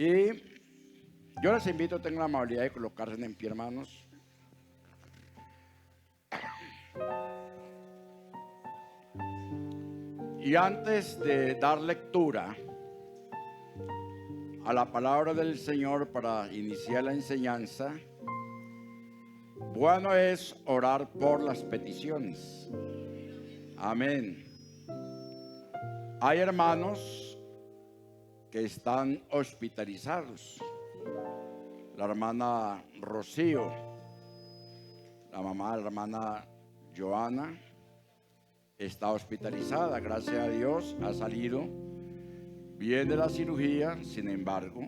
Y yo les invito, tengan la amabilidad de colocarse en pie, hermanos. Y antes de dar lectura a la palabra del Señor para iniciar la enseñanza, bueno es orar por las peticiones. Amén. Hay hermanos que están hospitalizados. La hermana Rocío, la mamá de la hermana Joana, está hospitalizada, gracias a Dios, ha salido bien de la cirugía. Sin embargo,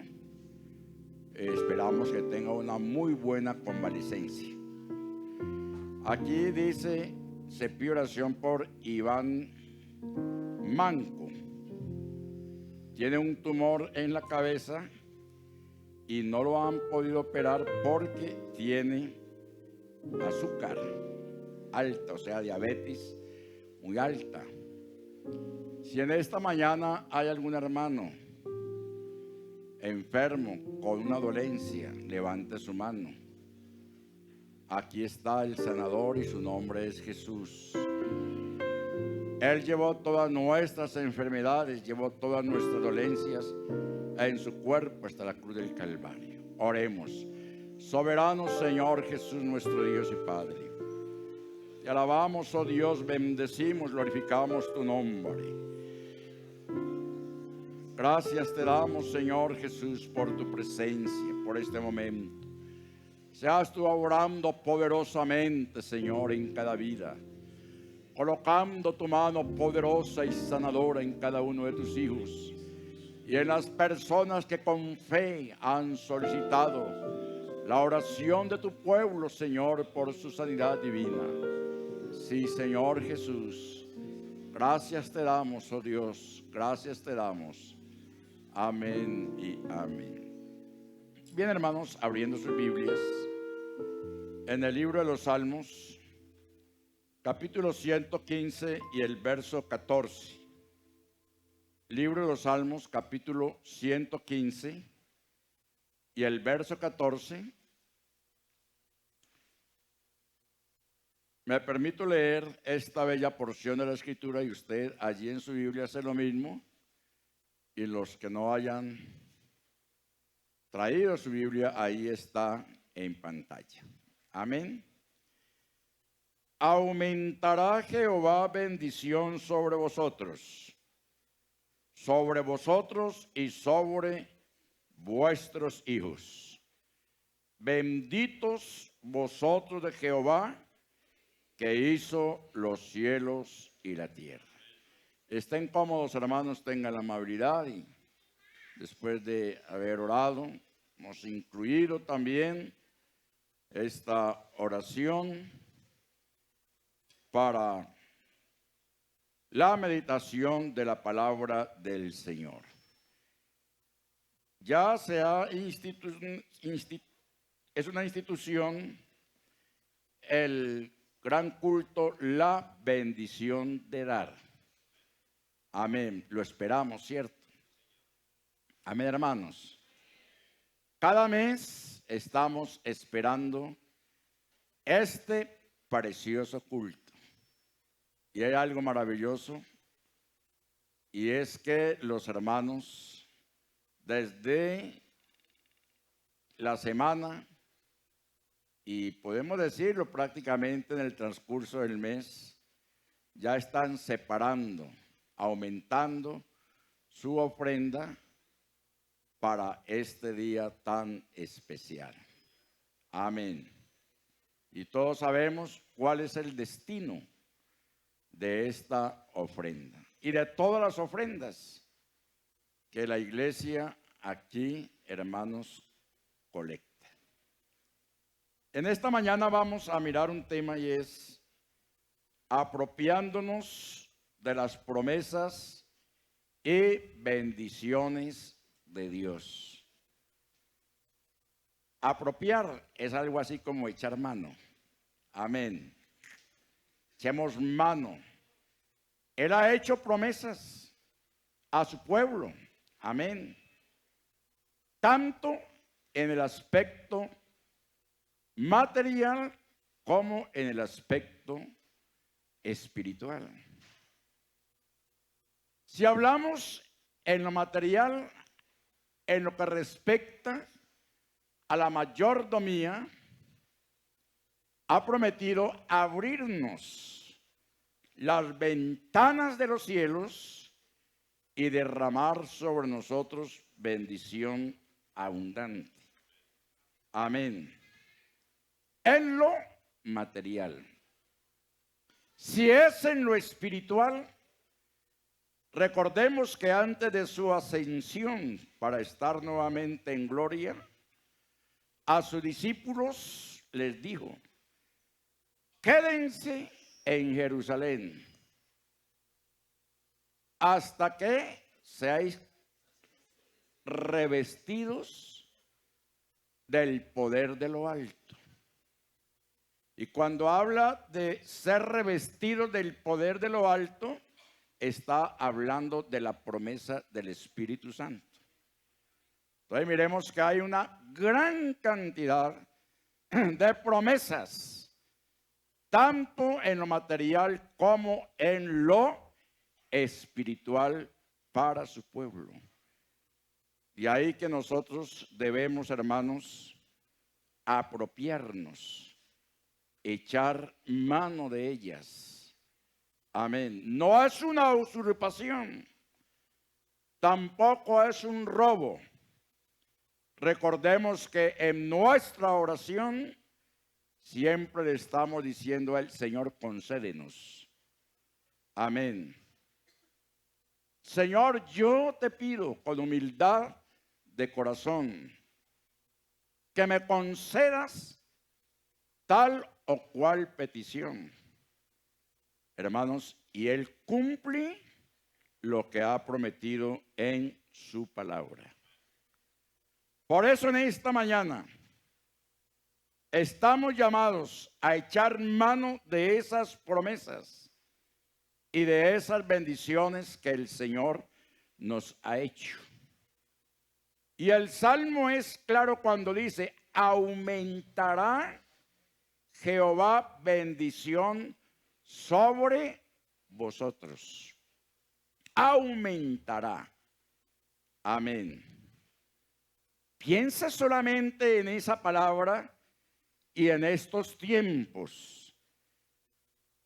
esperamos que tenga una muy buena convalecencia. Aquí dice, se pide oración por Iván Manco. Tiene un tumor en la cabeza y no lo han podido operar porque tiene azúcar alta, o sea, diabetes muy alta. Si en esta mañana hay algún hermano enfermo con una dolencia, levante su mano. Aquí está el sanador y su nombre es Jesús. Él llevó todas nuestras enfermedades, llevó todas nuestras dolencias en su cuerpo hasta la cruz del Calvario. Oremos. Soberano Señor Jesús, nuestro Dios y Padre, te alabamos, oh Dios, bendecimos, glorificamos tu nombre. Gracias te damos, Señor Jesús, por tu presencia, por este momento. Seas tú obrando poderosamente, Señor, en cada vida, colocando tu mano poderosa y sanadora en cada uno de tus hijos y en las personas que con fe han solicitado la oración de tu pueblo, Señor, por su sanidad divina. Sí, Señor Jesús, gracias te damos, oh Dios, gracias te damos. Amén y amén. Bien, hermanos, abriendo sus Biblias en el libro de los Salmos, capítulo 115 y el verso 14. Libro de los Salmos, capítulo 115 y el verso 14. Me permito leer esta bella porción de la Escritura y usted allí en su Biblia hace lo mismo. Y los que no hayan traído su Biblia, ahí está en pantalla. Amén. Aumentará Jehová bendición sobre vosotros y sobre vuestros hijos. Benditos vosotros de Jehová, que hizo los cielos y la tierra. Estén cómodos, hermanos, tengan la amabilidad, y después de haber orado, hemos incluido también esta oración para la meditación de la palabra del Señor. Ya se ha es una institución el gran culto, la bendición de dar. Amén, lo esperamos, ¿cierto? Amén, hermanos. Cada mes estamos esperando este precioso culto. Y hay algo maravilloso, y es que los hermanos, desde la semana, y podemos decirlo prácticamente en el transcurso del mes, ya están separando, aumentando su ofrenda para este día tan especial. Amén. Y todos sabemos cuál es el destino de esta ofrenda y de todas las ofrendas que la iglesia aquí, hermanos, colecta. En esta mañana vamos a mirar un tema, y es apropiándonos de las promesas y bendiciones de Dios. Apropiar es algo así como echar mano. Amén. Echemos mano. Él ha hecho promesas a su pueblo. Amén. tanto en el aspecto material como en el aspecto espiritual. Si hablamos en lo material, en lo que respecta a la mayordomía, ha prometido abrirnos las ventanas de los cielos y derramar sobre nosotros bendición abundante. Amén. En lo material. Si es en lo espiritual, recordemos que antes de su ascensión para estar nuevamente en gloria, a sus discípulos les dijo: quédense en Jerusalén hasta que seáis revestidos del poder de lo alto. Y cuando habla de ser revestidos del poder de lo alto, está hablando de la promesa del Espíritu Santo. Entonces miremos que hay una gran cantidad de promesas, tanto en lo material como en lo espiritual para su pueblo. Y ahí que nosotros debemos, hermanos, apropiarnos, echar mano de ellas. Amén. No es una usurpación, tampoco es un robo. Recordemos que en nuestra oración siempre le estamos diciendo al Señor: concédenos. Amén. Señor, yo te pido con humildad de corazón que me concedas tal o cual petición. Hermanos, y Él cumple lo que ha prometido en su palabra. Por eso en esta mañana estamos llamados a echar mano de esas promesas y de esas bendiciones que el Señor nos ha hecho. Y el Salmo es claro cuando dice: aumentará Jehová bendición sobre vosotros. Aumentará. Amén. Piensa solamente en esa palabra y en estos tiempos.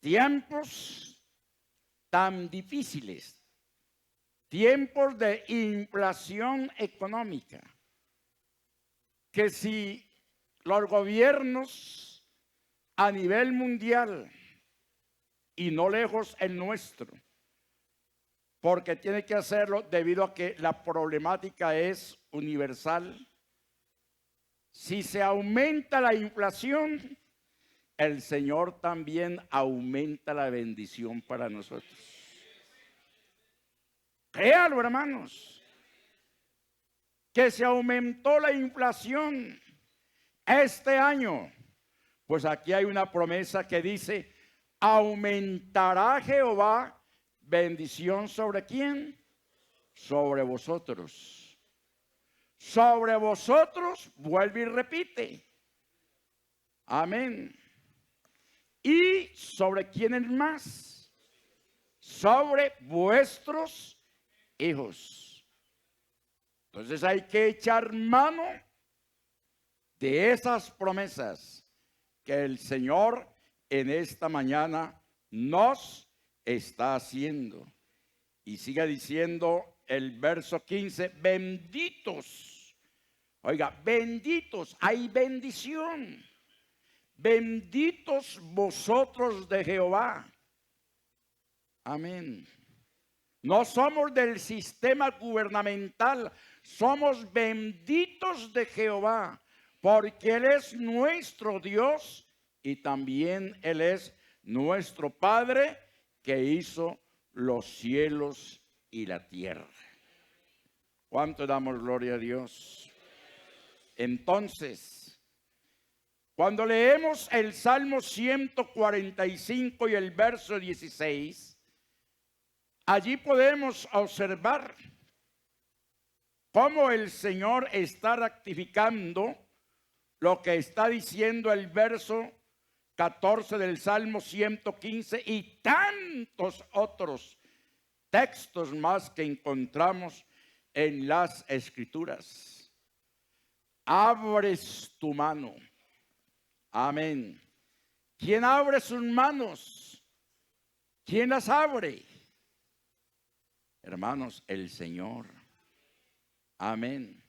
Tiempos tan difíciles. Tiempos de inflación económica. Que si los gobiernos a nivel mundial, y no lejos el nuestro, porque tiene que hacerlo debido a que la problemática es universal. Si se aumenta la inflación, el Señor también aumenta la bendición para nosotros. Créalo, hermanos, que se aumentó la inflación este año. Pues aquí hay una promesa que dice: aumentará Jehová bendición sobre ¿quién? Sobre vosotros. Sobre vosotros, vuelve y repite. Amén. ¿Y sobre quiénes más? Sobre vuestros hijos. Entonces hay que echar mano de esas promesas que el Señor en esta mañana nos está haciendo. Y sigue diciendo el verso 15: benditos. Oiga, benditos, hay bendición. Benditos vosotros de Jehová. Amén. No somos del sistema gubernamental, somos benditos de Jehová, porque Él es nuestro Dios y también Él es nuestro Padre, que hizo los cielos y la tierra. ¿Cuánto damos gloria a Dios? Entonces, cuando leemos el Salmo 145 y el verso 16, allí podemos observar cómo el Señor está rectificando lo que está diciendo el verso 14 del Salmo 115 y tantos otros textos más que encontramos en las Escrituras. Abres tu mano. Amén. ¿Quién abre sus manos? ¿Quién las abre? Hermanos, el Señor. Amén.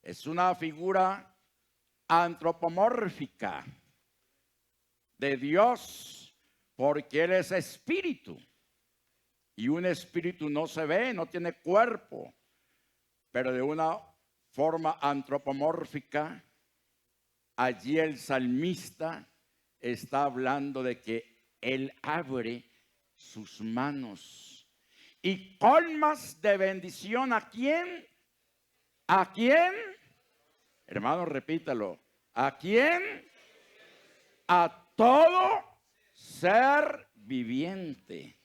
Es una figura antropomórfica de Dios, porque Él es espíritu. Y un espíritu no se ve, no tiene cuerpo, pero de una forma antropomórfica. Allí el salmista está hablando de que Él abre sus manos y colmas de bendición. ¿A quién? ¿A quién? Hermano, repítalo. ¿A quién? A todo ser viviente.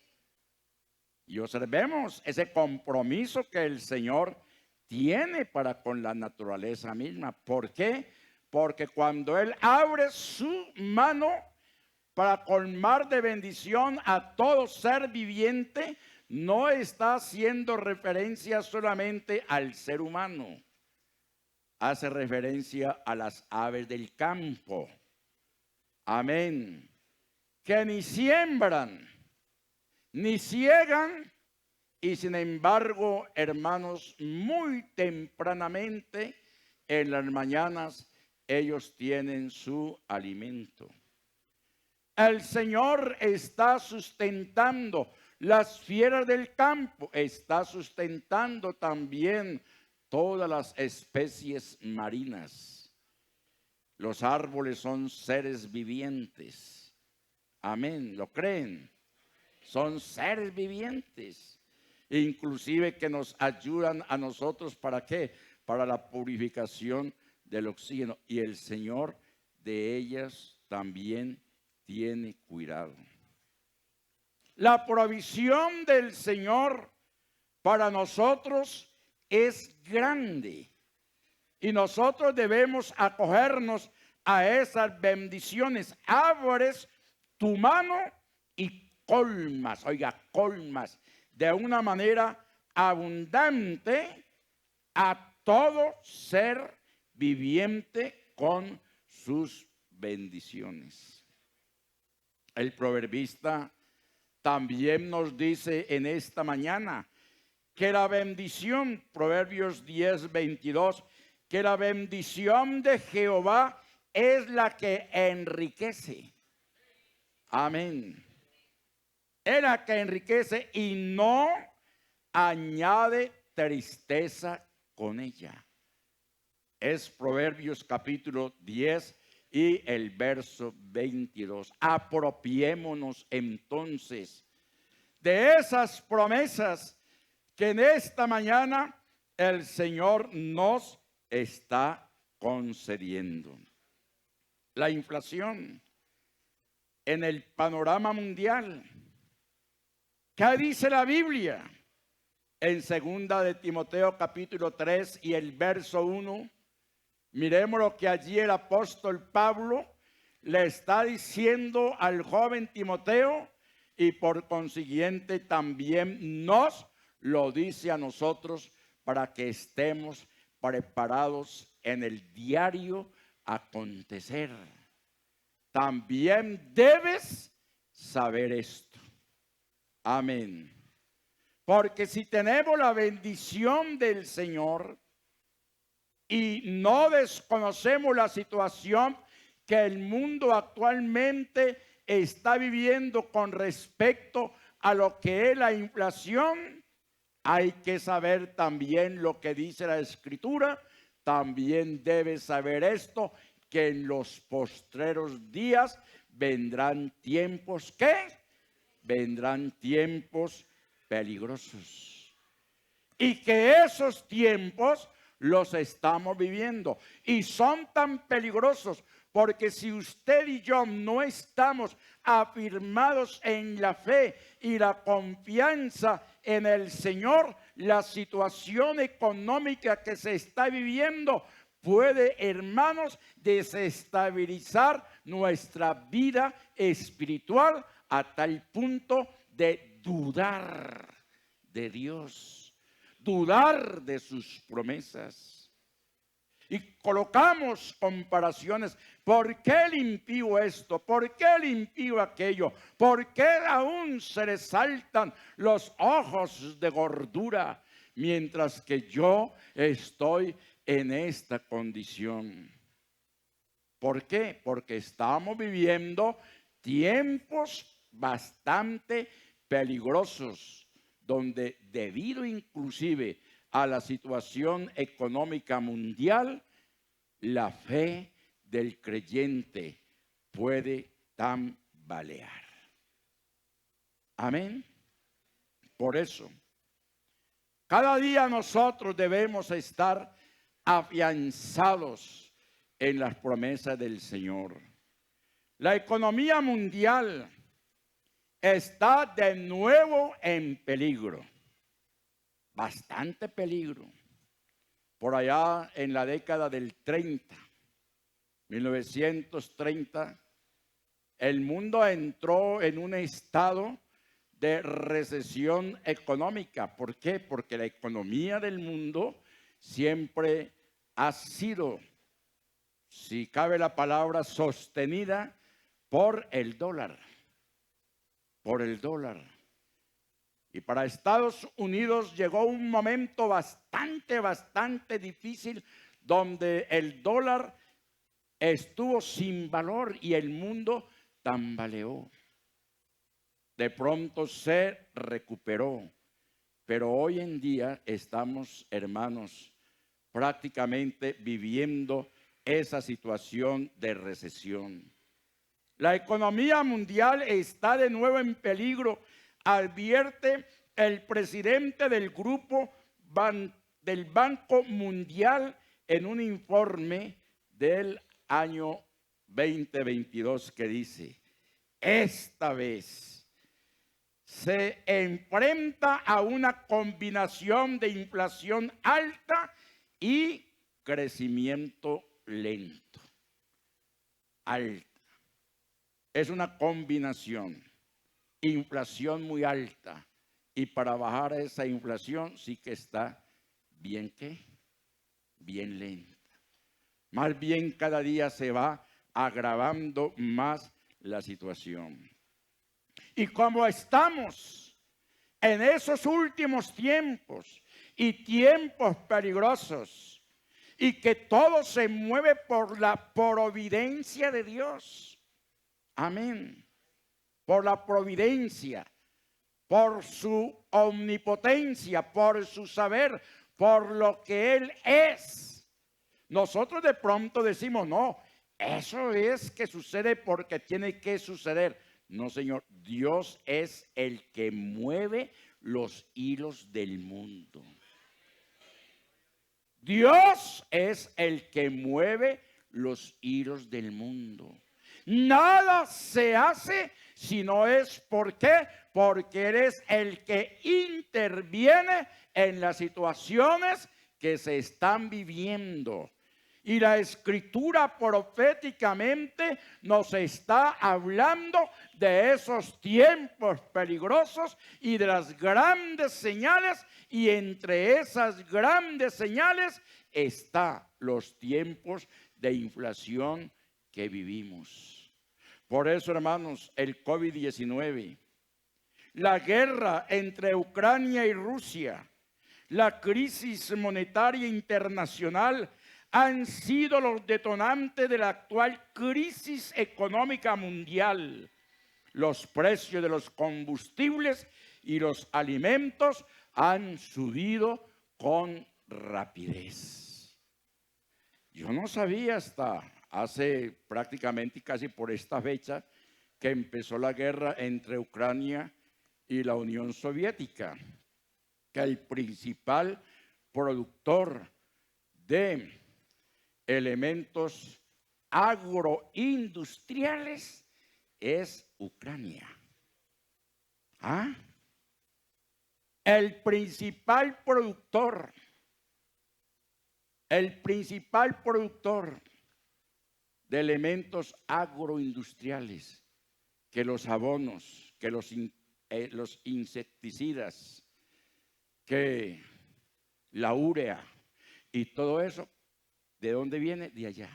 Y observemos ese compromiso que el Señor tiene para con la naturaleza misma. ¿Por qué? Porque cuando Él abre su mano para colmar de bendición a todo ser viviente, no está haciendo referencia solamente al ser humano. Hace referencia a las aves del campo. Amén. Que ni siembran, ni ciegan, y sin embargo, hermanos, muy tempranamente en las mañanas ellos tienen su alimento. El Señor está sustentando las fieras del campo, está sustentando también todas las especies marinas. Los árboles son seres vivientes. Amén, ¿lo creen? Son seres vivientes, inclusive que nos ayudan a nosotros, ¿para qué? Para la purificación del oxígeno, y el Señor de ellas también tiene cuidado. La provisión del Señor para nosotros es grande y nosotros debemos acogernos a esas bendiciones. Abres tu mano y colmas, oiga, colmas de una manera abundante a todo ser viviente con sus bendiciones. El proverbista también nos dice en esta mañana que la bendición, Proverbios 10:22, que la bendición de Jehová es la que enriquece. Amén. Es la que enriquece y no añade tristeza con ella. Es Proverbios capítulo 10 y el verso 22. Apropiémonos entonces de esas promesas que en esta mañana el Señor nos está concediendo. La inflación en el panorama mundial. ¿Qué dice la Biblia? En 2 de Timoteo capítulo 3 y el verso 1, miremos lo que allí el apóstol Pablo le está diciendo al joven Timoteo y por consiguiente también nos lo dice a nosotros para que estemos preparados en el diario acontecer. También debes saber esto. Amén. Porque si tenemos la bendición del Señor y no desconocemos la situación que el mundo actualmente está viviendo con respecto a lo que es la inflación, hay que saber también lo que dice la Escritura. También debes saber esto, que en los postreros días vendrán tiempos, ¿qué? Vendrán tiempos peligrosos. Y que esos tiempos los estamos viviendo. Y son tan peligrosos porque si usted y yo no estamos afirmados en la fe y la confianza en el Señor, la situación económica que se está viviendo puede, hermanos, desestabilizar nuestra vida espiritual a tal punto de dudar de Dios, dudar de sus promesas. Y colocamos comparaciones. ¿Por qué el impío esto? ¿Por qué el impío aquello? ¿Por qué aún se le saltan los ojos de gordura mientras que yo estoy en esta condición? ¿Por qué? Porque estamos viviendo tiempos bastante peligrosos, donde debido inclusive a la situación económica mundial, la fe del creyente puede tambalear. Amén. Por eso, cada día nosotros debemos estar afianzados en las promesas del Señor. La economía mundial está de nuevo en peligro. Bastante peligro. Por allá en la década del 30, 1930, el mundo entró en un estado de recesión económica. ¿Por qué? Porque la economía del mundo siempre ha sido, si cabe la palabra, sostenida por el dólar. Por el dólar. Y para Estados Unidos llegó un momento bastante difícil donde el dólar estuvo sin valor y el mundo tambaleó. De pronto se recuperó, pero hoy en día estamos, hermanos, prácticamente viviendo esa situación de recesión. La economía mundial está de nuevo en peligro, advierte el presidente del grupo del Banco Mundial en un informe del año 2022 que dice: esta vez se enfrenta a una combinación de inflación alta y crecimiento lento. Alta. Es una combinación. Inflación muy alta. Y para bajar esa inflación sí que está bien, ¿qué? Bien lenta. Más bien cada día se va agravando más la situación. Y como estamos en esos últimos tiempos y tiempos peligrosos, y que todo se mueve por la providencia de Dios. Amén. Por la providencia, por su omnipotencia, por su saber, por lo que Él es. Nosotros de pronto decimos, no, eso es que sucede porque tiene que suceder. No, Señor, Dios es el que mueve los hilos del mundo. Dios es el que mueve los hilos del mundo. Nada se hace si no es ¿por qué? Porque eres el que interviene en las situaciones que se están viviendo. Y la escritura proféticamente nos está hablando de esos tiempos peligrosos y de las grandes señales. Y entre esas grandes señales están los tiempos de inflación que vivimos. Por eso, hermanos, el COVID-19, la guerra entre Ucrania y Rusia, la crisis monetaria internacional han sido los detonantes de la actual crisis económica mundial. Los precios de los combustibles y los alimentos han subido con rapidez. Yo no sabía hasta hace prácticamente casi por esta fecha que empezó la guerra entre Ucrania y la Unión Soviética, que el principal productor de elementos agroindustriales es Ucrania. ¿Ah? el principal productor de elementos agroindustriales, que los abonos, que los insecticidas, que la urea y todo eso, ¿de dónde viene? De allá.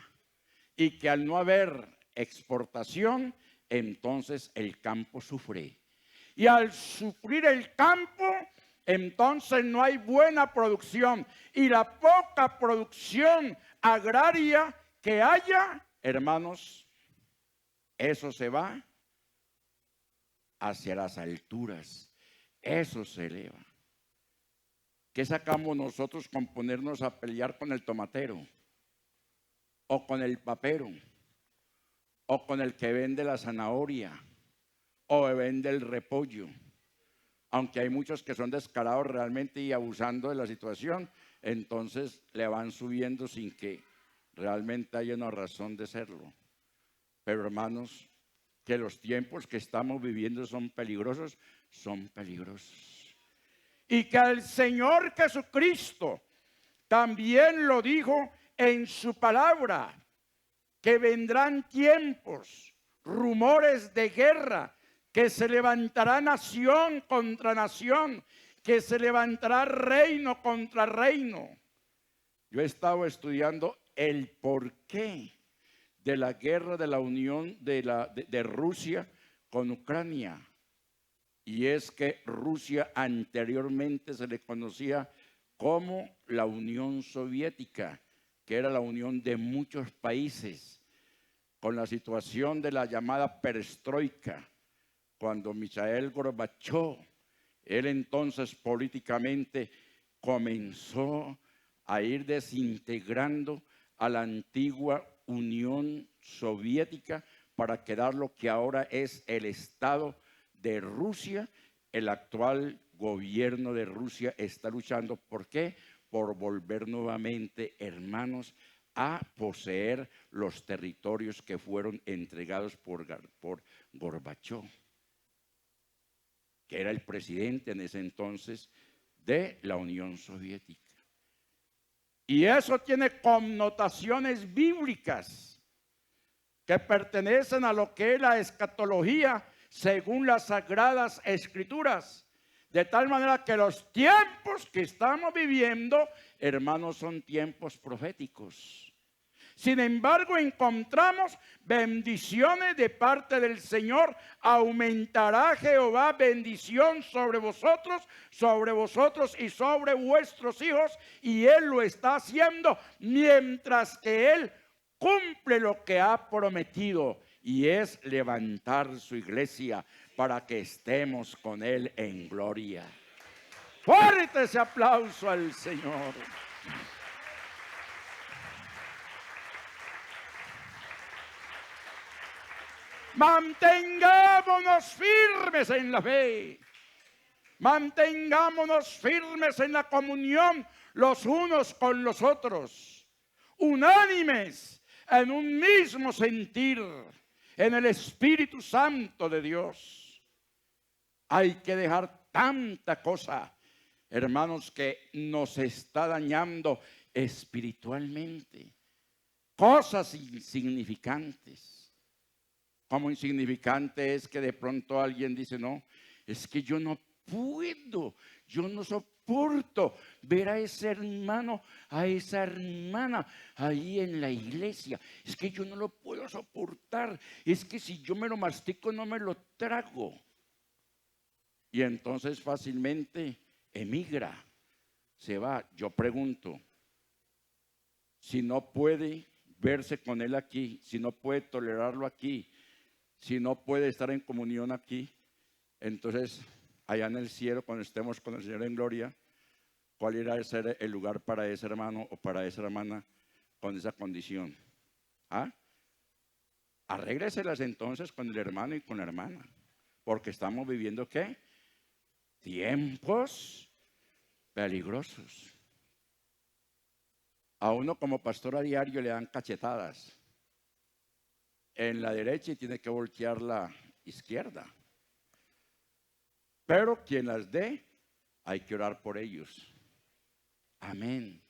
Y que al no haber exportación, entonces el campo sufre. Y al sufrir el campo, entonces no hay buena producción. Y la poca producción agraria que haya, hermanos, eso se va hacia las alturas. Eso se eleva. ¿Qué sacamos nosotros con ponernos a pelear con el tomatero? O con el papero, o con el que vende la zanahoria, o vende el repollo. Aunque hay muchos que son descarados realmente y abusando de la situación, entonces le van subiendo sin que realmente haya una razón de serlo. Pero hermanos, que los tiempos que estamos viviendo son peligrosos. Y que el Señor Jesucristo también lo dijo en su palabra, que vendrán tiempos, rumores de guerra, que se levantará nación contra nación, que se levantará reino contra reino. Yo he estado estudiando el porqué de la guerra de la unión de Rusia con Ucrania. Y es que Rusia anteriormente se le conocía como la Unión Soviética, que era la unión de muchos países, con la situación de la llamada perestroika, cuando Mikhail Gorbachev, él entonces políticamente comenzó a ir desintegrando a la antigua Unión Soviética para quedar lo que ahora es el Estado de Rusia. El actual gobierno de Rusia está luchando, ¿por qué? Por volver nuevamente, hermanos, a poseer los territorios que fueron entregados por Gorbachev, que era el presidente en ese entonces de la Unión Soviética. Y eso tiene connotaciones bíblicas que pertenecen a lo que es la escatología según las Sagradas Escrituras. De tal manera que los tiempos que estamos viviendo, hermanos, son tiempos proféticos. Sin embargo, encontramos bendiciones de parte del Señor. Aumentará Jehová bendición sobre vosotros y sobre vuestros hijos. Y Él lo está haciendo mientras que Él cumple lo que ha prometido. Y es levantar su iglesia para que estemos con Él en gloria. Fuerte ese aplauso al Señor. Mantengámonos firmes en la fe. Mantengámonos firmes en la comunión los unos con los otros. Unánimes en un mismo sentir, en el Espíritu Santo de Dios. Hay que dejar tanta cosa, hermanos, que nos está dañando espiritualmente. Cosas insignificantes. Como insignificante es que de pronto alguien dice, no, es que yo no puedo, yo no soporto ver a ese hermano, a esa hermana ahí en la iglesia. Es que yo no lo puedo soportar, es que si yo me lo mastico no me lo trago. Y entonces fácilmente emigra, se va. Yo pregunto, si no puede verse con él aquí, si no puede tolerarlo aquí, si no puede estar en comunión aquí, entonces allá en el cielo, cuando estemos con el Señor en gloria, ¿cuál irá a ser el lugar para ese hermano o para esa hermana con esa condición? ¿Ah? Arrégleselas entonces con el hermano y con la hermana, porque estamos viviendo ¿qué? Tiempos peligrosos. A uno como pastor a diario le dan cachetadas en la derecha y tiene que voltear la izquierda. Pero quien las dé, hay que orar por ellos. Amén.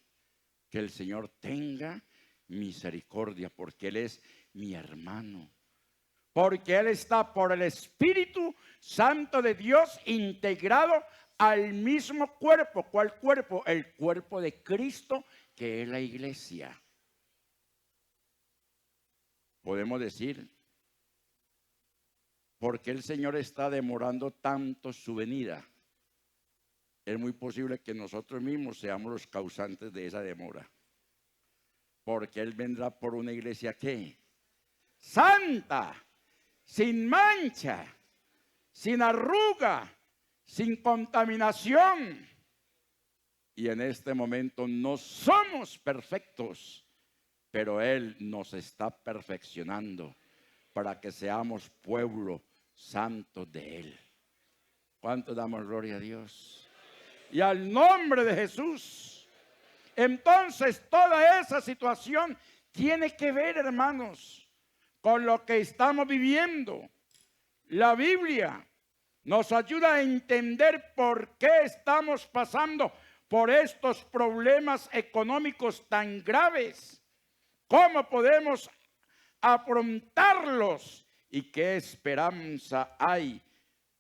Que el Señor tenga misericordia, porque Él es mi hermano. Porque Él está por el Espíritu Santo de Dios integrado al mismo cuerpo. ¿Cuál cuerpo? El cuerpo de Cristo, que es la iglesia. Podemos decir, ¿por qué el Señor está demorando tanto su venida? Es muy posible que nosotros mismos seamos los causantes de esa demora. Porque Él vendrá por una iglesia ¿qué? Santa, sin mancha, sin arruga, sin contaminación. Y en este momento no somos perfectos, pero Él nos está perfeccionando para que seamos pueblo santo de Él. ¿Cuánto damos gloria a Dios? Y al nombre de Jesús. Entonces toda esa situación tiene que ver, hermanos, con lo que estamos viviendo. La Biblia nos ayuda a entender por qué estamos pasando por estos problemas económicos tan graves. ¿Cómo podemos afrontarlos? ¿Y qué esperanza hay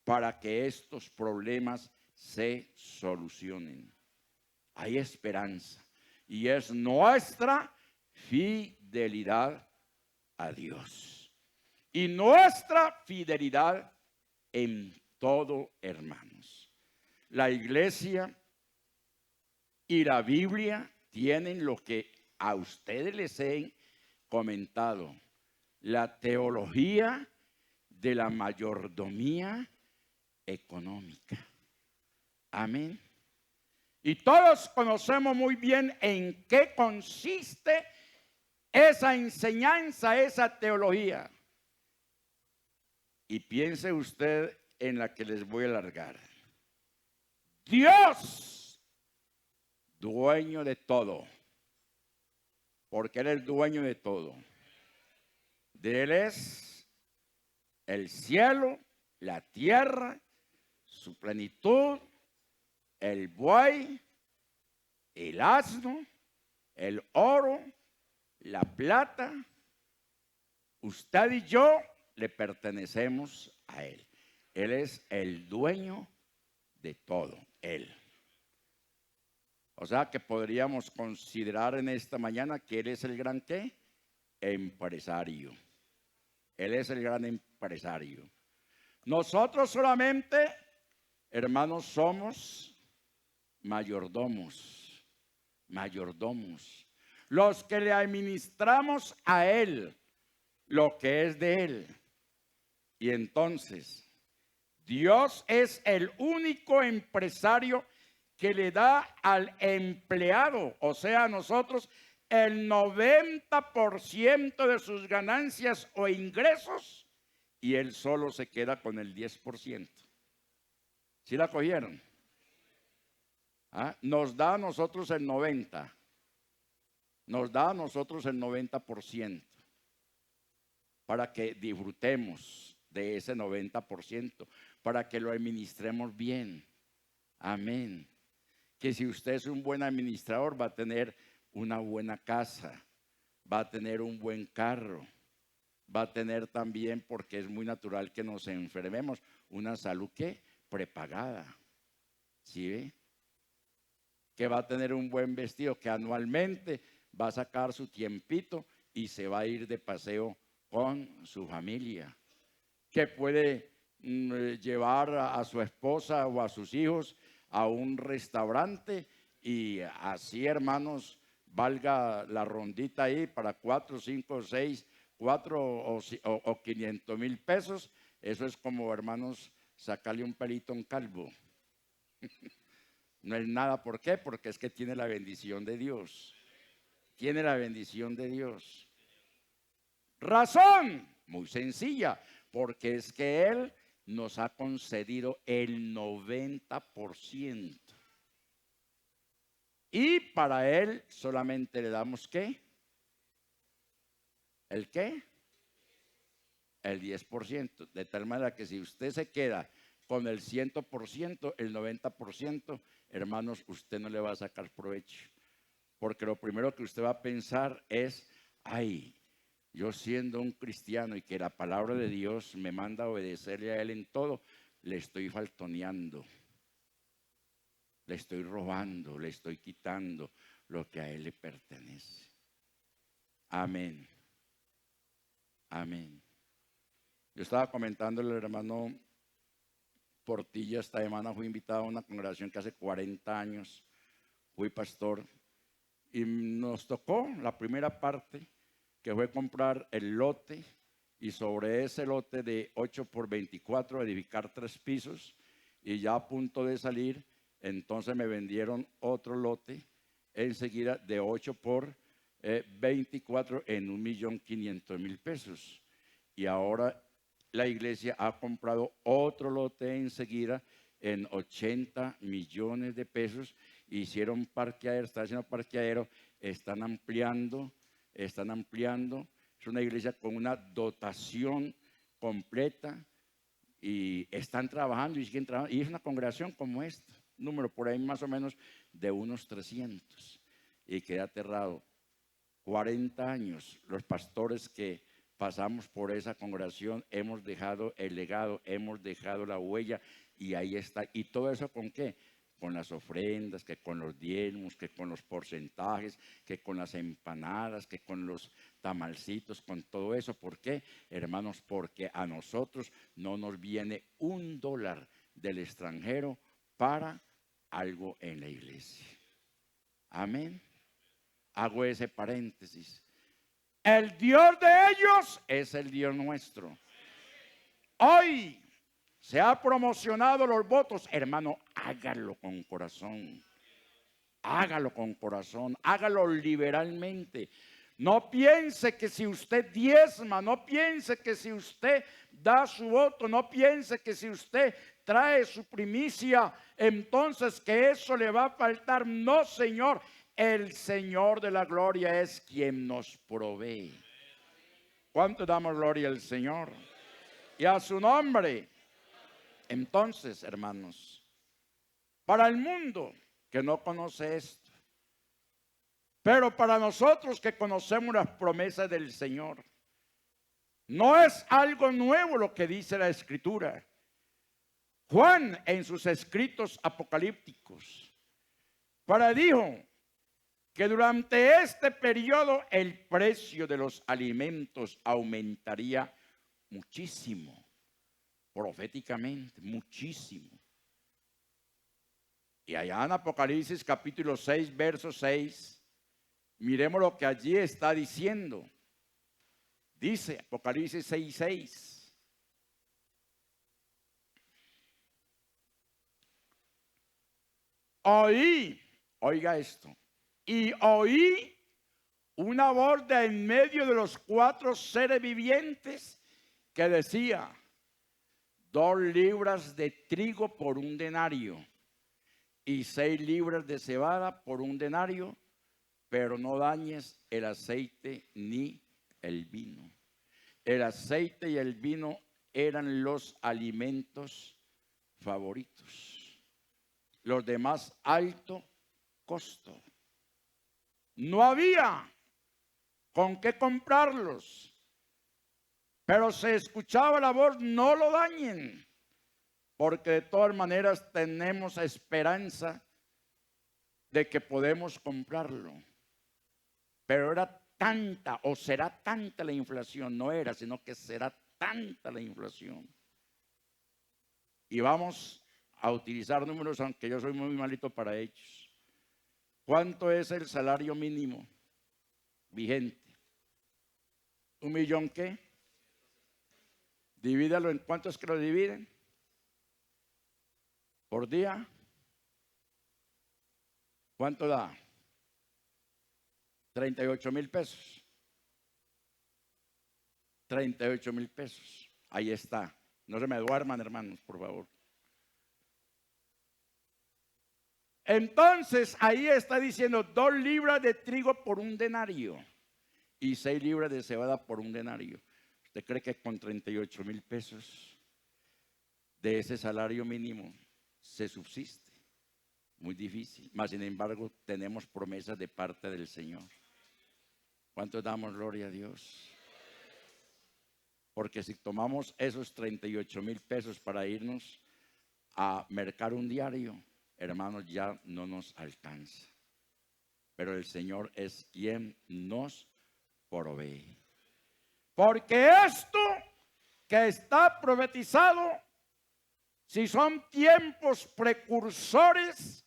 para que estos problemas se solucionen? Hay esperanza y es nuestra fidelidad a Dios y nuestra fidelidad en todo, hermanos. La iglesia y la Biblia tienen lo que a ustedes les he comentado, la teología de la mayordomía económica. Amén. Y todos conocemos muy bien en qué consiste esa enseñanza, esa teología. Y piense usted en la que les voy a alargar. Dios, dueño de todo, porque Él es dueño de todo. De Él es el cielo, la tierra, su plenitud, el buey, el asno, el oro, la plata. Usted y yo le pertenecemos a Él. Él es el dueño de todo, Él. O sea que podríamos considerar en esta mañana que Él es el gran ¿qué? Empresario. Él es el gran empresario. Nosotros solamente, hermanos, somos mayordomos. Los que le administramos a Él lo que es de Él. Y entonces, Dios es el único empresario que le da al empleado, o sea, a nosotros, el 90% de sus ganancias o ingresos, y Él solo se queda con el 10%. ¿Sí la cogieron? Nos da a nosotros el 90%. Nos da a nosotros el 90% para que disfrutemos de ese 90%, para que lo administremos bien. Amén. Que si usted es un buen administrador va a tener una buena casa, va a tener un buen carro, va a tener también, porque es muy natural que nos enfermemos, una salud que prepagada. ¿Sí ve? Que va a tener un buen vestido, que anualmente va a sacar su tiempito y se va a ir de paseo con su familia. Que puede llevar a su esposa o a sus hijos a un restaurante y así, hermanos, valga la rondita ahí para 4, 5, 6, 4 o 500,000 pesos. Eso es como, hermanos, sacarle un pelito a un calvo. No es nada. ¿Por qué? Porque es que tiene la bendición de Dios. Tiene la bendición de Dios. Razón muy sencilla, porque es que Él nos ha concedido el 90%. Y para Él solamente le damos ¿qué? ¿El qué? El 10%. De tal manera que si usted se queda con el 100%, el 90%, hermanos, usted no le va a sacar provecho. Porque lo primero que usted va a pensar es, ay, yo siendo un cristiano y que la palabra de Dios me manda a obedecerle a Él en todo, le estoy faltoneando, le estoy robando, le estoy quitando lo que a Él le pertenece. Amén. Amén. Yo estaba comentándole al hermano Portilla, esta semana fui invitado a una congregación que hace 40 años fui pastor y nos tocó la primera parte, que fue comprar el lote, y sobre ese lote de 8 por 24 edificar 3 pisos, y ya a punto de salir, entonces me vendieron otro lote enseguida de 8 por 24 en 1.500.000 pesos, y ahora la iglesia ha comprado otro lote enseguida en 80 millones de pesos. Hicieron parqueadero, están haciendo parqueadero, están ampliando. Es una iglesia con una dotación completa y están trabajando y siguen trabajando. Y es una congregación como esta, número por ahí más o menos de unos 300. Y quedé aterrado. 40 años los pastores que pasamos por esa congregación hemos dejado el legado, hemos dejado la huella, y ahí está. ¿Y todo eso con qué? Con las ofrendas, que con los diezmos, que con los porcentajes, que con las empanadas, que con los tamalcitos, con todo eso. ¿Por qué, hermanos? Porque a nosotros no nos viene $1 del extranjero para algo en la iglesia. Amén. Hago ese paréntesis. El Dios de ellos es el Dios nuestro. Hoy se ha promocionado los votos. Hermano, hágalo con corazón. Hágalo con corazón. Hágalo liberalmente. No piense que si usted diezma, no piense que si usted da su voto, no piense que si usted trae su primicia, entonces que eso le va a faltar. No, Señor. El Señor de la gloria es quien nos provee. ¿Cuánto damos gloria al Señor? Y a su nombre. Entonces, hermanos, para el mundo que no conoce esto, pero para nosotros que conocemos las promesas del Señor, no es algo nuevo lo que dice la Escritura. Juan, en sus escritos apocalípticos, predijo que durante este periodo el precio de los alimentos aumentaría muchísimo, proféticamente, muchísimo. Y allá en Apocalipsis capítulo 6, verso 6, miremos lo que allí está diciendo. Dice Apocalipsis 6, 6. Oí, oiga esto. Y oí una voz de en medio de los 4 seres vivientes que decía: 2 libras de trigo por 1 denario y 6 libras de cebada por 1 denario, pero no dañes el aceite ni el vino. El aceite y el vino eran los alimentos favoritos, los de más alto costo. No había con qué comprarlos, pero se escuchaba la voz: no lo dañen, porque de todas maneras tenemos esperanza de que podemos comprarlo. Pero era tanta, o será tanta la inflación, no era, sino que será tanta la inflación. Y vamos a utilizar números, aunque yo soy muy malito para ellos. ¿Cuánto es el salario mínimo vigente? ¿1 millón qué? Divídalo en cuántos que lo dividen por día. ¿Cuánto da? 38,000 pesos. 38,000 pesos. Ahí está. No se me duerman, hermanos, por favor. Entonces, ahí está diciendo 2 libras de trigo por 1 denario y 6 libras de cebada por 1 denario. ¿Usted cree que con 38,000 pesos de ese salario mínimo se subsiste. Muy difícil. Mas, sin embargo, tenemos promesas de parte del Señor. ¿Cuánto damos gloria a Dios? Porque si tomamos esos 38,000 pesos para irnos a mercar un diario, hermanos, ya no nos alcanza. Pero el Señor es quien nos provee. Porque esto que está profetizado, si son tiempos precursores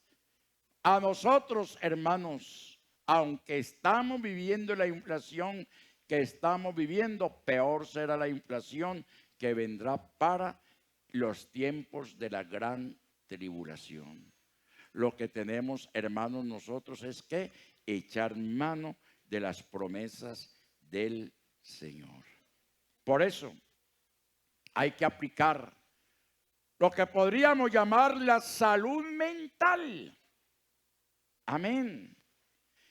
a nosotros, hermanos, aunque estamos viviendo la inflación que estamos viviendo, peor será la inflación que vendrá para los tiempos de la gran tribulación. Lo que tenemos, hermanos, nosotros es que echar mano de las promesas del Señor. Por eso hay que aplicar lo que podríamos llamar la salud mental. Amén.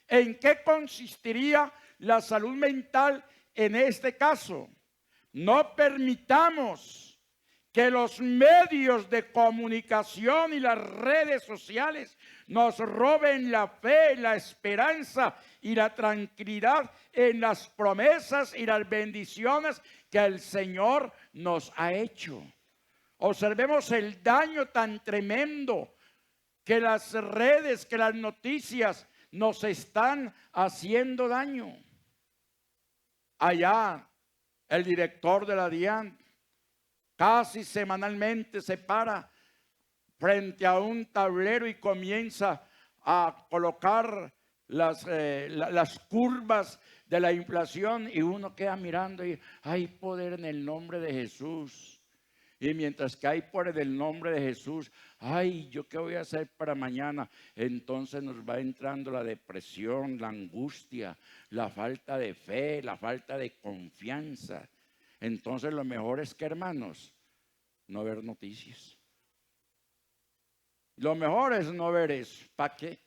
¿En qué consistiría la salud mental en este caso? No permitamos que los medios de comunicación y las redes sociales nos roben la fe, la esperanza y la tranquilidad en las promesas y las bendiciones que el Señor nos ha hecho. Observemos el daño tan tremendo que las redes, que las noticias nos están haciendo daño. Allá, el director de la DIAN casi semanalmente se para frente a un tablero y comienza a colocar las curvas de la inflación, y uno queda mirando y hay poder en el nombre de Jesús. Y mientras que hay poder en el nombre de Jesús, ay, ¿yo qué voy a hacer para mañana? Entonces nos va entrando la depresión, la angustia, la falta de fe, la falta de confianza. Entonces lo mejor es que, hermanos, no ver noticias. Lo mejor es no ver eso. ¿Para qué?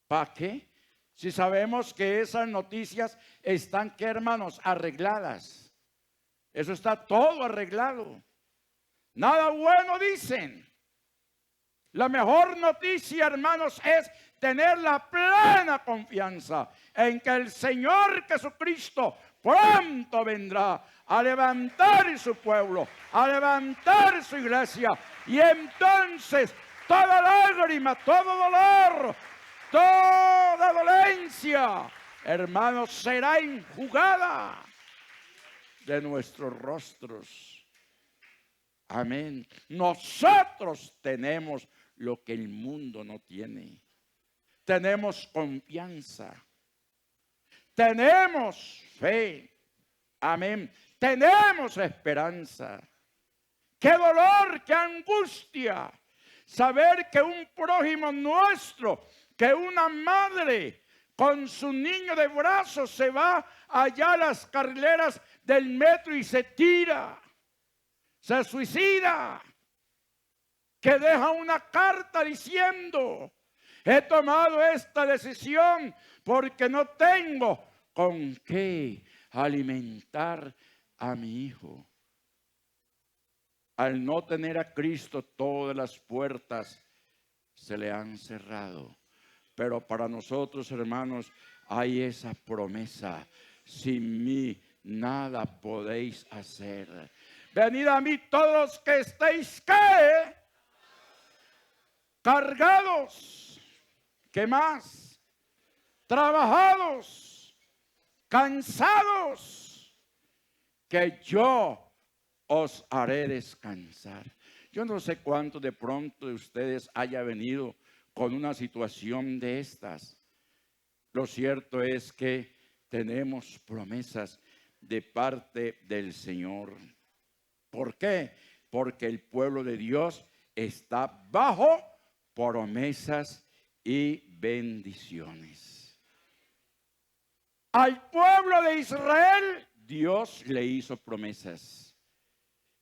¿Para qué? Si sabemos que esas noticias están, ¿qué, hermanos? Arregladas. Eso está todo arreglado. Nada bueno dicen. La mejor noticia, hermanos, es tener la plena confianza en que el Señor Jesucristo pronto vendrá a levantar su pueblo, a levantar su iglesia. Y entonces toda lágrima, todo dolor, toda dolencia, hermanos, será enjugada de nuestros rostros. Amén. Nosotros tenemos lo que el mundo no tiene. Tenemos confianza. Tenemos fe. Amén. Tenemos esperanza. Qué dolor, qué angustia saber que un prójimo nuestro, que una madre con su niño de brazos se va allá a las carrileras del metro y se tira, se suicida, que deja una carta diciendo: he tomado esta decisión porque no tengo con qué alimentar a mi hijo. Al no tener a Cristo, todas las puertas se le han cerrado. Pero para nosotros, hermanos, hay esa promesa: sin mí nada podéis hacer. Venid a mí todos los que estéis cargados, ¿qué más? Trabajados, cansados, que yo os haré descansar. Yo no sé cuánto de pronto de ustedes haya venido con una situación de estas. Lo cierto es que tenemos promesas de parte del Señor. ¿Por qué? Porque el pueblo de Dios está bajo promesas y bendiciones. Al pueblo de Israel, Dios le hizo promesas.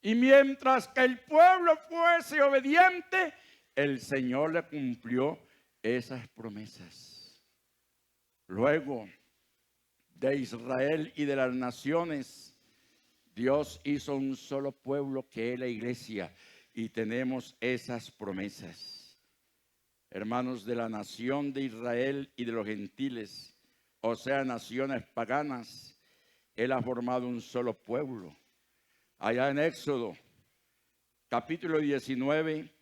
Y mientras que el pueblo fuese obediente, el Señor le cumplió esas promesas. Luego de Israel y de las naciones, Dios hizo un solo pueblo que es la iglesia y tenemos esas promesas. Hermanos, de la nación de Israel y de los gentiles, o sea, naciones paganas, Él ha formado un solo pueblo. Allá en Éxodo, capítulo 19,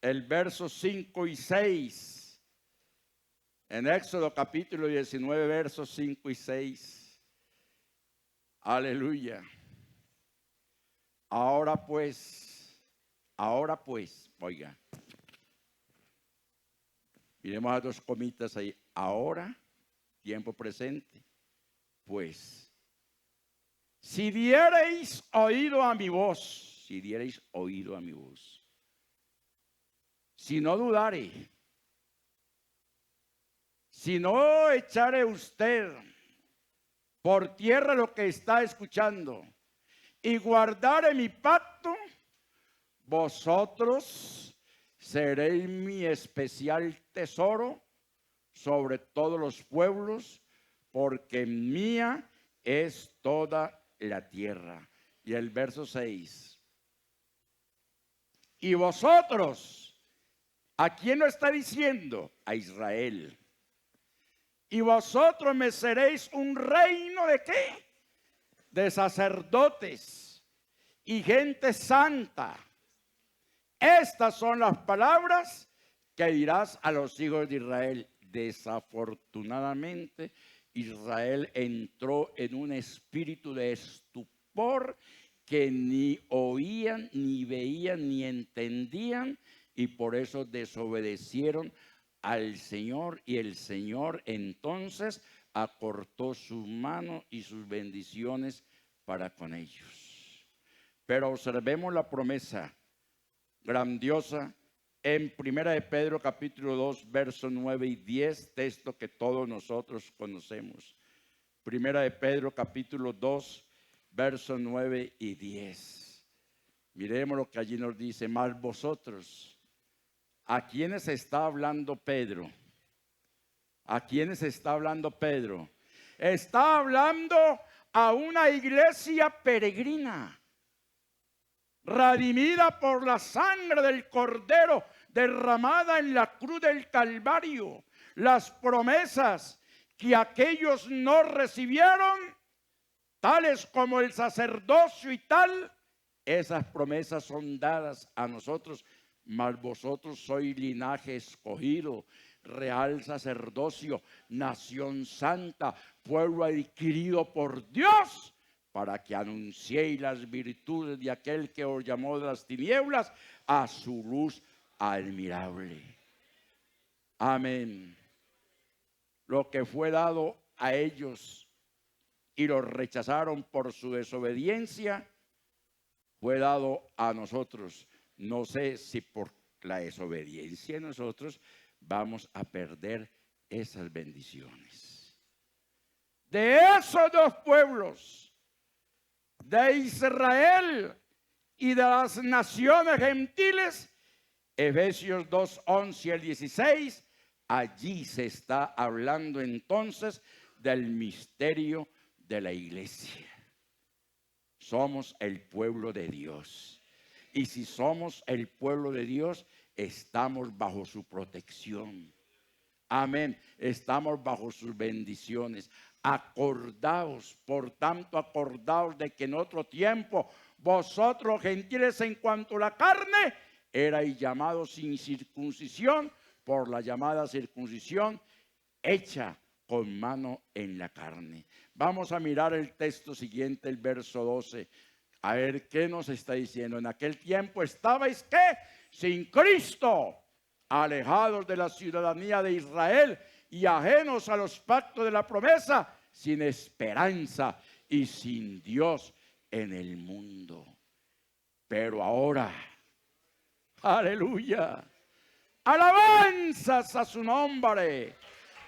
el verso 5 y 6. En Éxodo, capítulo 19, versos 5 y 6. Aleluya. Ahora pues, oiga. Miremos a dos comitas ahí. Ahora, tiempo presente, pues. Si diereis oído a mi voz, si no dudare, si no echare usted por tierra lo que está escuchando y guardare mi pacto, vosotros seréis mi especial tesoro sobre todos los pueblos, porque mía es toda la tierra. Y el verso 6. Y vosotros, ¿a quién lo está diciendo? A Israel. Y vosotros me seréis un reino ¿de qué? De sacerdotes y gente santa. Estas son las palabras que dirás a los hijos de Israel. Desafortunadamente, Israel entró en un espíritu de estupor que ni oían, ni veían, ni entendían, y por eso desobedecieron al Señor, y el Señor entonces acortó su mano y sus bendiciones para con ellos. Pero observemos la promesa grandiosa en Primera de Pedro capítulo 2 versos 9 y 10, texto que todos nosotros conocemos. Primera de Pedro capítulo 2 versos 9 y 10. Miremos lo que allí nos dice. Mas vosotros, ¿a quiénes está hablando Pedro? ¿A quiénes está hablando Pedro? Está hablando a una iglesia peregrina, redimida por la sangre del Cordero derramada en la cruz del Calvario. Las promesas que aquellos no recibieron, tales como el sacerdocio y tal, esas promesas son dadas a nosotros. Mas vosotros sois linaje escogido, real sacerdocio, nación santa, pueblo adquirido por Dios, para que anunciéis las virtudes de aquel que os llamó de las tinieblas a su luz admirable. Amén. Lo que fue dado a ellos y los rechazaron por su desobediencia, fue dado a nosotros. No sé si por la desobediencia de nosotros vamos a perder esas bendiciones. De esos dos pueblos, de Israel y de las naciones gentiles, Efesios 2, 11 al 16, allí se está hablando entonces del misterio de la iglesia. Somos el pueblo de Dios. Y si somos el pueblo de Dios, estamos bajo su protección. Amén. Estamos bajo sus bendiciones. Acordaos, por tanto, acordaos de que en otro tiempo vosotros gentiles en cuanto a la carne erais llamados sin circuncisión por la llamada circuncisión hecha con mano en la carne. Vamos a mirar el texto siguiente, el verso 12. A ver qué nos está diciendo. En aquel tiempo estabais ¿qué? Sin Cristo, alejados de la ciudadanía de Israel y ajenos a los pactos de la promesa, sin esperanza y sin Dios en el mundo. Pero ahora, aleluya, alabanzas a su nombre,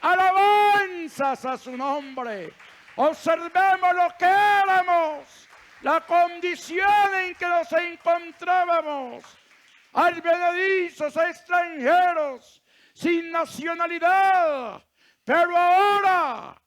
alabanzas a su nombre. Observemos lo que éramos, la condición en que nos encontrábamos, advenedizos, extranjeros, sin nacionalidad, pero ahora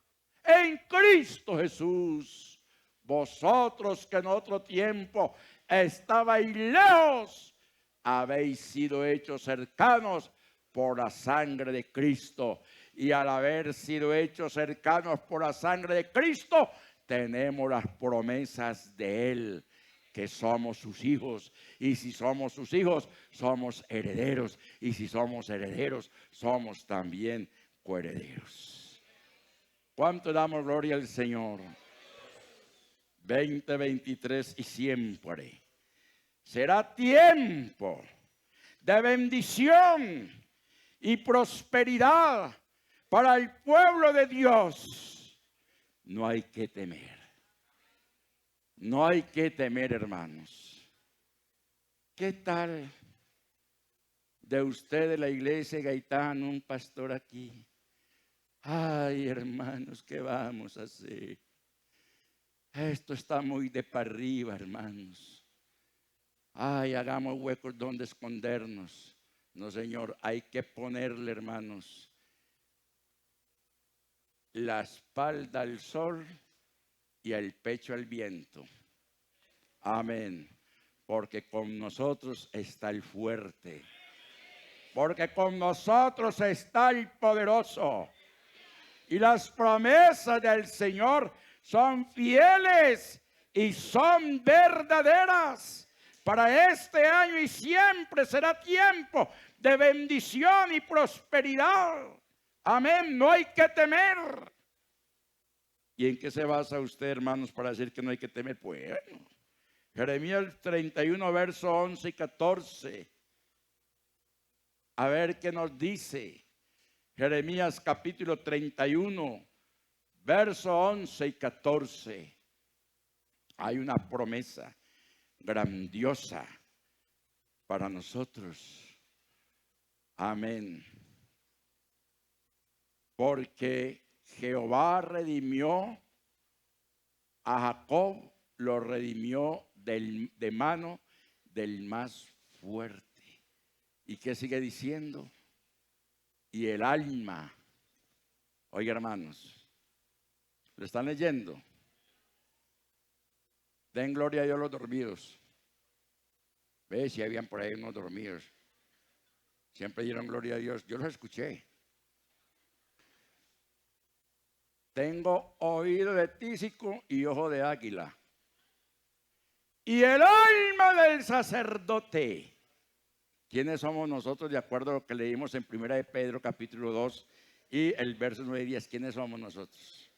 en Cristo Jesús, vosotros que en otro tiempo estabais lejos, habéis sido hechos cercanos por la sangre de Cristo. Y al haber sido hechos cercanos por la sangre de Cristo, tenemos las promesas de Él, que somos sus hijos. Y si somos sus hijos, somos herederos. Y si somos herederos, somos también coherederos. ¿Cuánto damos gloria al Señor? 2023 y siempre será tiempo de bendición y prosperidad para el pueblo de Dios. No hay que temer. No hay que temer, hermanos. ¿Qué tal de usted de la iglesia Gaitán, un pastor aquí? Ay, hermanos, ¿qué vamos a hacer? Esto está muy de para arriba, hermanos. Ay, hagamos huecos donde escondernos. No, Señor, hay que ponerle, hermanos, la espalda al sol y el pecho al viento. Amén. Porque con nosotros está el fuerte. Porque con nosotros está el poderoso. Y las promesas del Señor son fieles y son verdaderas. Para este año y siempre será tiempo de bendición y prosperidad. Amén. No hay que temer. ¿Y en qué se basa usted, hermanos, para decir que no hay que temer? Bueno, Jeremías 31, verso 11 y 14. A ver qué nos dice. Jeremías capítulo 31, verso 11 y 14. Hay una promesa grandiosa para nosotros. Amén. Porque Jehová redimió a Jacob, lo redimió de mano del más fuerte. ¿Y qué sigue diciendo? Y el alma. Oiga, hermanos, ¿lo están leyendo? Den gloria a Dios los dormidos. Ve si habían por ahí unos dormidos. Siempre dieron gloria a Dios. Yo los escuché. Tengo oído de tísico y ojo de águila. Y el alma del sacerdote. ¿Quiénes somos nosotros? De acuerdo a lo que leímos en 1 de Pedro capítulo 2 y el verso 9 y 10. ¿Quiénes somos nosotros?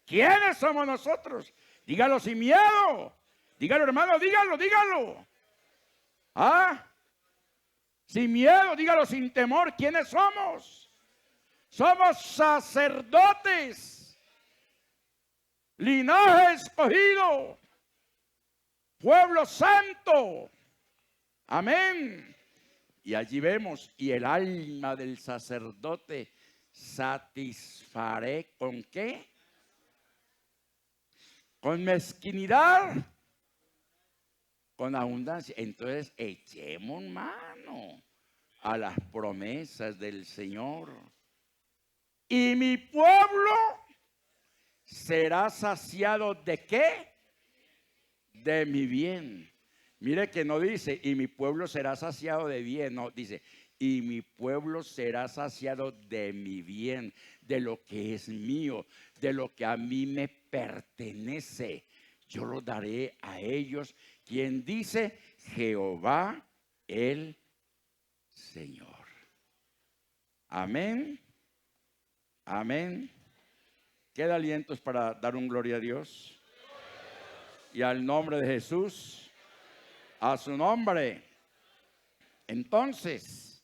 ¿Quiénes somos nosotros? Dígalo sin miedo. Dígalo, hermano, dígalo. ¿Ah? Sin miedo, dígalo sin temor. ¿Quiénes somos? Somos sacerdotes, linaje escogido, pueblo santo. Amén. Y allí vemos, y el alma del sacerdote satisfaré ¿con qué? Con mezquinidad, con abundancia. Entonces echemos mano a las promesas del Señor. Y mi pueblo será saciado ¿de qué? De mi bien. Mire que no dice, y mi pueblo será saciado de bien. No, dice, y mi pueblo será saciado de mi bien, de lo que es mío, de lo que a mí me pertenece. Yo lo daré a ellos. Quien dice, Jehová el Señor. Amén. Amén. ¿Queda alientos para dar un gloria a Dios? Y al nombre de Jesús. A su nombre. Entonces,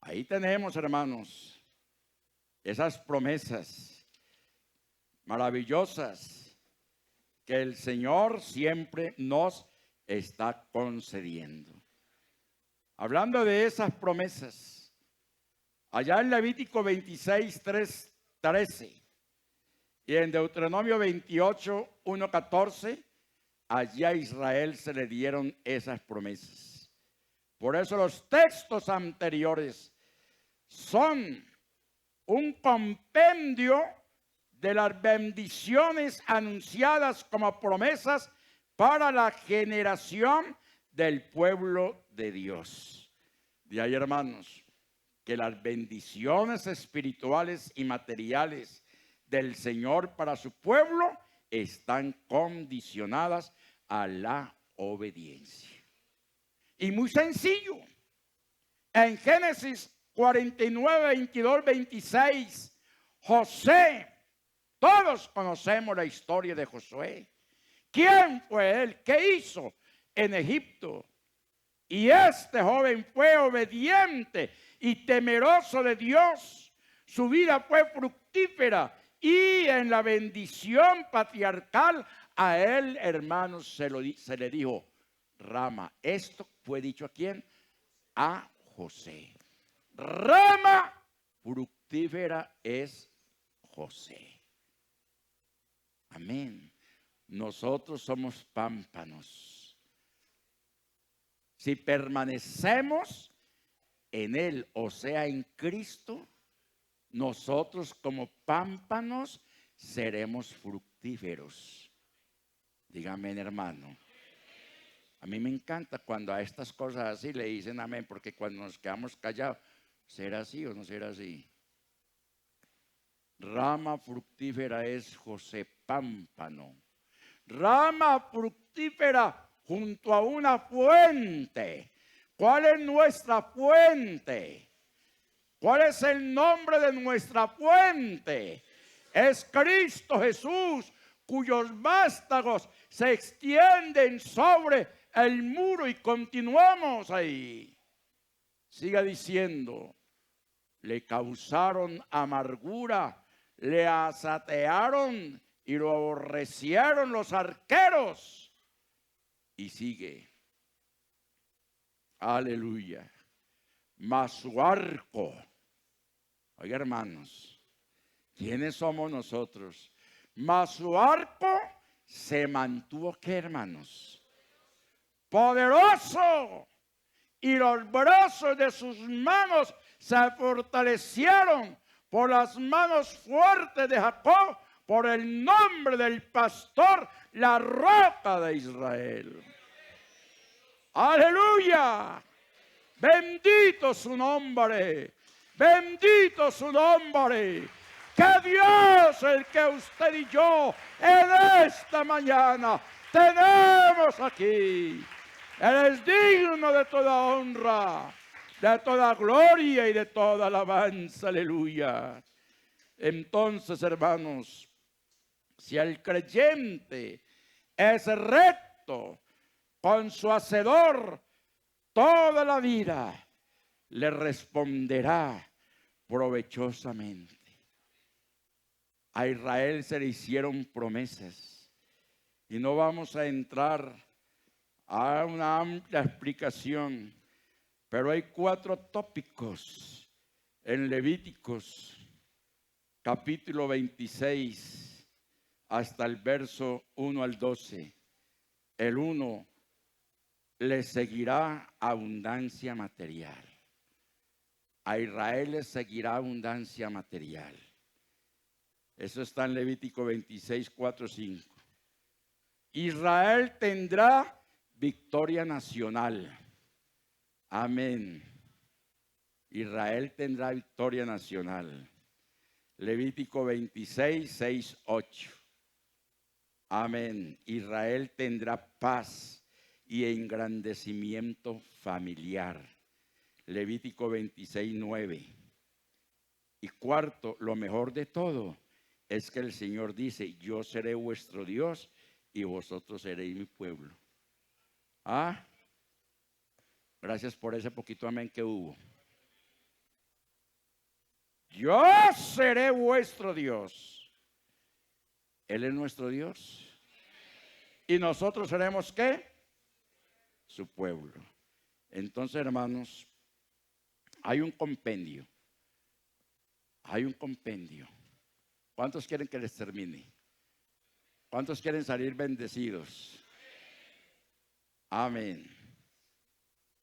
ahí tenemos, hermanos, esas promesas maravillosas que el Señor siempre nos está concediendo. Hablando de esas promesas, allá en Levítico 26, 13 y en Deuteronomio 28, 1, 14, allí a Israel se le dieron esas promesas. Por eso los textos anteriores son un compendio de las bendiciones anunciadas como promesas para la generación del pueblo de Dios. De ahí, hermanos, que las bendiciones espirituales y materiales del Señor para su pueblo están condicionadas a la obediencia. Y muy sencillo. En Génesis 49, 22, 26, José, todos conocemos la historia de Josué. ¿Quién fue él? ¿Qué hizo en Egipto? Y este joven fue obediente y temeroso de Dios. Su vida fue fructífera y en la bendición patriarcal a él, hermanos, se le dijo rama. Esto fue dicho a quién? A José. Rama fructífera es José. Amén. Nosotros somos pámpanos. Si permanecemos en Él, o sea, en Cristo, nosotros como pámpanos seremos fructíferos. Dígame, hermano. A mí me encanta cuando a estas cosas así le dicen amén, porque cuando nos quedamos callados, ¿será así o no será así? Rama fructífera es José, pámpano. Rama fructífera junto a una fuente. ¿Cuál es nuestra fuente? ¿Cuál es el nombre de nuestra fuente? Es Cristo Jesús, cuyos vástagos se extienden sobre el muro, y continuamos ahí. Siga diciendo, le causaron amargura, le asatearon y lo aborrecieron los arqueros. Y sigue. Aleluya. Mas su arco. Oiga, hermanos, ¿quiénes somos nosotros? Mas su arco se mantuvo, ¿qué, hermanos? Poderoso. Y los brazos de sus manos se fortalecieron por las manos fuertes de Jacob, por el nombre del pastor, la roca de Israel. Aleluya. Bendito su nombre. Bendito su nombre. Que Dios, el que usted y yo en esta mañana tenemos aquí, Él es digno de toda honra, de toda gloria y de toda alabanza. Aleluya. Entonces, hermanos, si el creyente es recto con su Hacedor toda la vida, le responderá provechosamente. A Israel se le hicieron promesas y no vamos a entrar a una amplia explicación, pero hay 4 tópicos en Levíticos capítulo 26 hasta el verso 1 al 12. El 1, le seguirá abundancia material. A Israel le seguirá abundancia material. Eso está en Levítico 26, 4, 5. Israel tendrá victoria nacional. Amén. Israel tendrá victoria nacional. Levítico 26, 6, 8. Amén. Israel tendrá paz y engrandecimiento familiar. Levítico 26, 9. Y cuarto, lo mejor de todo es que el Señor dice, yo seré vuestro Dios y vosotros seréis mi pueblo. Ah, gracias por ese poquito amén que hubo. Yo seré vuestro Dios. Él es nuestro Dios. ¿Y nosotros seremos qué? Su pueblo. Entonces, hermanos, hay un compendio. Hay un compendio. ¿Cuántos quieren que les termine? ¿Cuántos quieren salir bendecidos? Amén.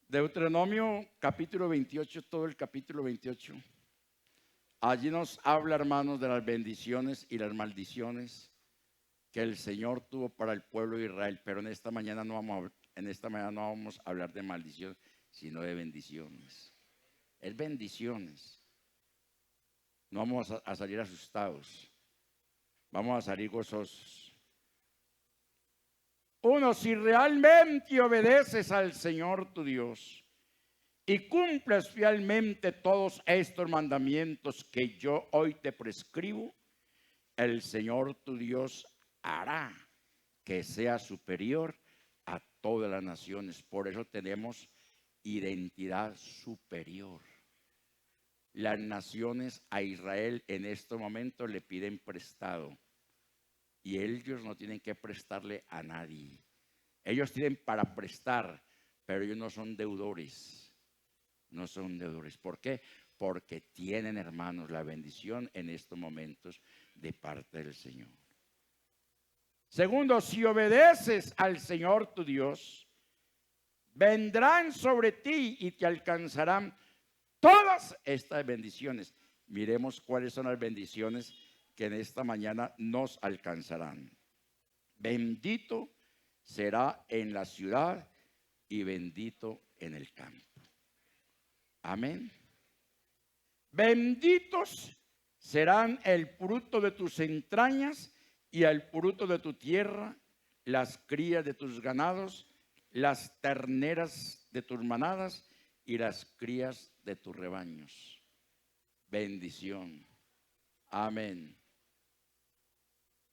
Deuteronomio capítulo 28, todo el capítulo 28. Allí nos habla, hermanos, de las bendiciones y las maldiciones que el Señor tuvo para el pueblo de Israel. Pero en esta mañana no vamos a hablar de maldición, sino de bendiciones. Es bendiciones. No vamos a salir asustados. Vamos a salir gozosos. Uno, si realmente obedeces al Señor tu Dios y cumples fielmente todos estos mandamientos que yo hoy te prescribo, el Señor tu Dios hará que sea superior a todas las naciones. Por eso tenemos identidad superior. Las naciones a Israel en este momento le piden prestado y ellos no tienen que prestarle a nadie. Ellos tienen para prestar, pero ellos no son deudores. No son deudores. ¿Por qué? Porque tienen, hermanos, la bendición en estos momentos de parte del Señor. Segundo, si obedeces al Señor tu Dios, vendrán sobre ti y te alcanzarán todas estas bendiciones. Miremos cuáles son las bendiciones que en esta mañana nos alcanzarán. Bendito será en la ciudad y bendito en el campo. Amén. Benditos serán el fruto de tus entrañas y el fruto de tu tierra, las crías de tus ganados, las terneras de tus manadas y las crías de tus rebaños. Bendición. Amén.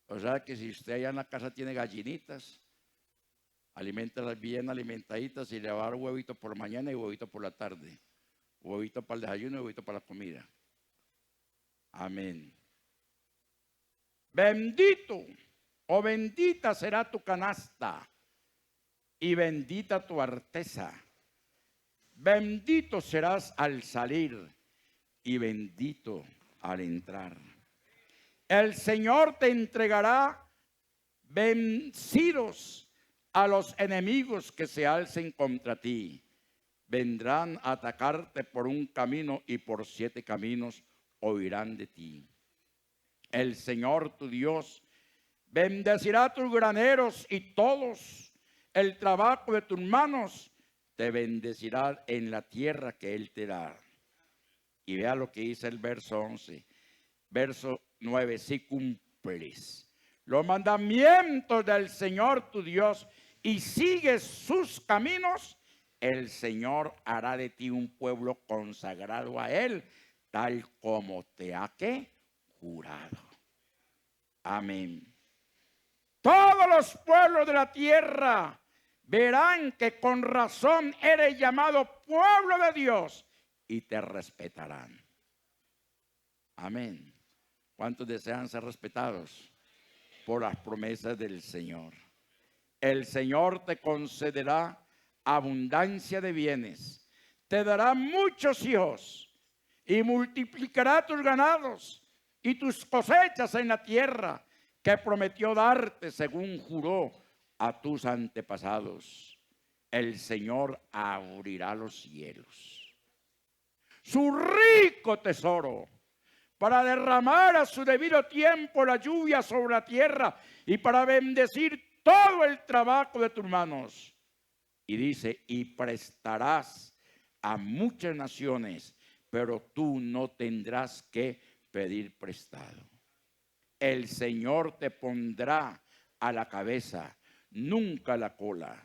O sea que si usted allá en la casa tiene gallinitas, aliméntalas bien alimentaditas y le va a dar huevito por mañana y huevito por la tarde. Huevito para el desayuno y huevito para la comida. Amén. Bendito o bendita será tu canasta y bendita tu arteza. Bendito serás al salir y bendito al entrar. El Señor te entregará vencidos a los enemigos que se alcen contra ti. Vendrán a atacarte por un camino y por 7 caminos huirán de ti. El Señor tu Dios bendecirá tus graneros y todos el trabajo de tus manos te bendecirá en la tierra que Él te da. Y vea lo que dice el verso 11. Verso 9, si cumples los mandamientos del Señor tu Dios y sigues sus caminos, el Señor hará de ti un pueblo consagrado a Él, tal como te ha jurado. Amén. Todos los pueblos de la tierra verán que con razón eres llamado pueblo de Dios y te respetarán. Amén. ¿Cuántos desean ser respetados por las promesas del Señor? El Señor te concederá abundancia de bienes, te dará muchos hijos y multiplicará tus ganados y tus cosechas en la tierra que prometió darte según juró a tus antepasados. El Señor abrirá los cielos, su rico tesoro, para derramar a su debido tiempo la lluvia sobre la tierra y para bendecir todo el trabajo de tus manos. Y dice, y prestarás a muchas naciones, pero tú no tendrás que pedir prestado. El Señor te pondrá a la cabeza, nunca a la cola.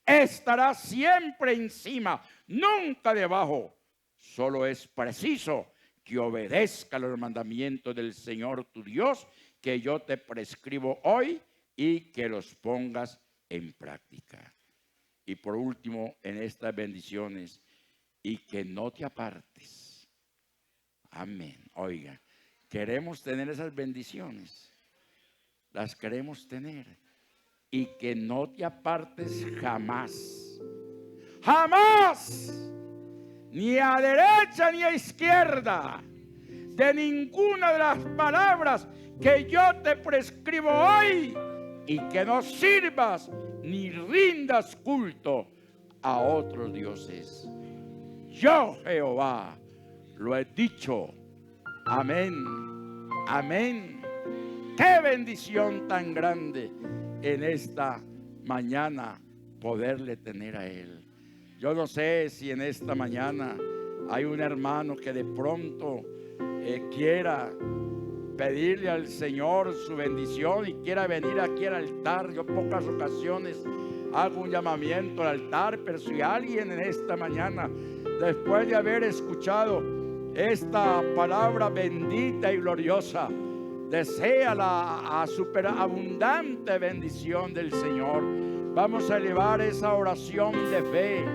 Estarás siempre encima, nunca debajo. Solo es preciso que obedezca los mandamientos del Señor tu Dios, que yo te prescribo hoy, y que los pongas en práctica. Y por último, en estas bendiciones, y que no te apartes. Amén. Oiga, queremos tener esas bendiciones. Las queremos tener. Y que no te apartes jamás. Jamás. Ni a derecha ni a izquierda. De ninguna de las palabras que yo te prescribo hoy. Y que no sirvas ni rindas culto a otros dioses. Yo, Jehová, lo he dicho Amén. Amén. Qué bendición tan grande en esta mañana poderle tener a Él. Yo no sé si en esta mañana hay un hermano que de pronto quiera pedirle al Señor su bendición y quiera venir aquí al altar. Yo pocas ocasiones hago un llamamiento al altar, pero si alguien en esta mañana, después de haber escuchado esta palabra bendita y gloriosa, desea la superabundante bendición del Señor, vamos a elevar esa oración de fe,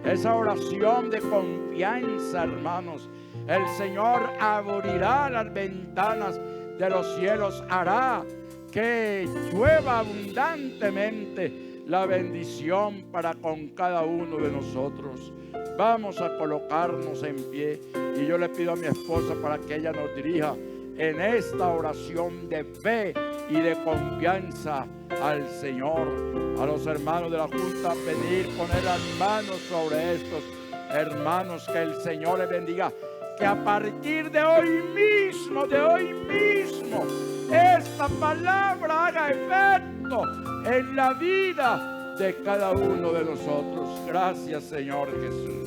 esa oración de confianza, hermanos. El Señor abrirá las ventanas de los cielos, hará que llueva abundantemente la bendición para con cada uno de nosotros. Vamos a colocarnos en pie y yo le pido a mi esposa para que ella nos dirija en esta oración de fe y de confianza al Señor. A los hermanos de la Junta, pedir, poner las manos sobre estos hermanos, que el Señor les bendiga, que a partir de hoy mismo, esta palabra haga efecto en la vida de cada uno de nosotros. Gracias, Señor Jesús.